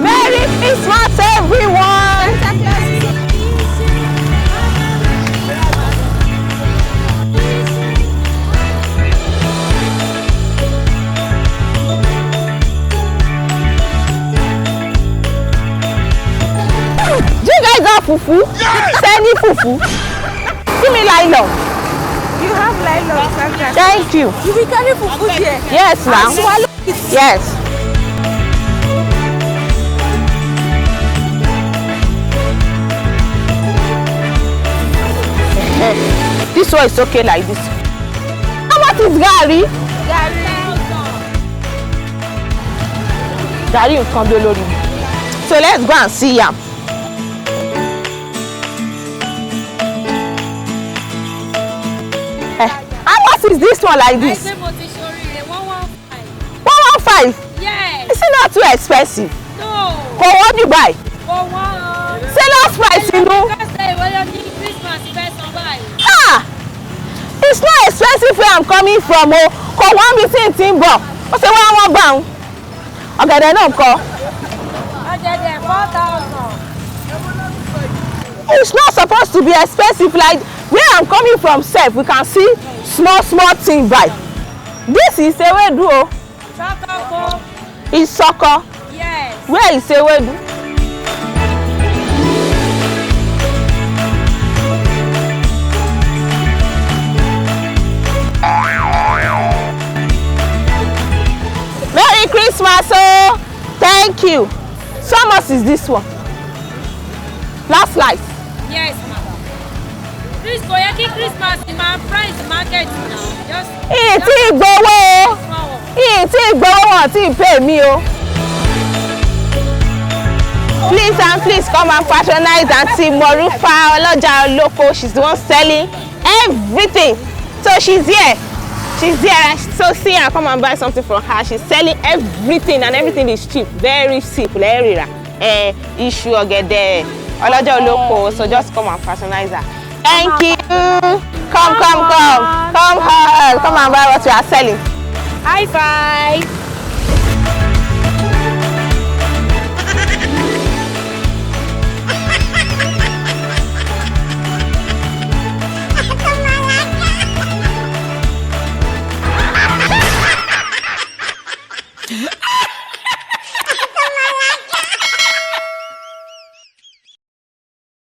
Merry Christmas, everyone. Do you guys have fufu? Yes! Send me fufu. Give me nylon. You have nylon, Sandra. Thank you. You will carry fufu here. Yes, now. Swallow it. Yes. This one is okay like this. How much is Gary? Gary will come below. So let's go and see him. How much is this one like this? 115. Yes. Is it not too expensive? No. For what you buy? For one. Seller's price, you know. Ah! It's not expensive where I'm coming from. Oh, for one meeting timber. What's the one bound? Okay, they don't call. 4,000. It's not supposed to be expensive. Like where I'm coming from, self, we can see small thing by. This is a way do. It's soccer. Yes. Where is a way do? Merry Christmas, oh! Thank you. So how much is this one? Last slice. Yes, madam. Please go Christmas in my price market now. Just. It's pay me, oh. Please come and patronize Auntie Morufa Oloja Oloko. She's the one selling everything. So she's here. So see her, come and buy something from her. She's selling everything and everything is cheap. Very cheap. Issue or get there. Oloja Oloko. So just come and patronize her. Thank you. Come and buy what you are selling. High five.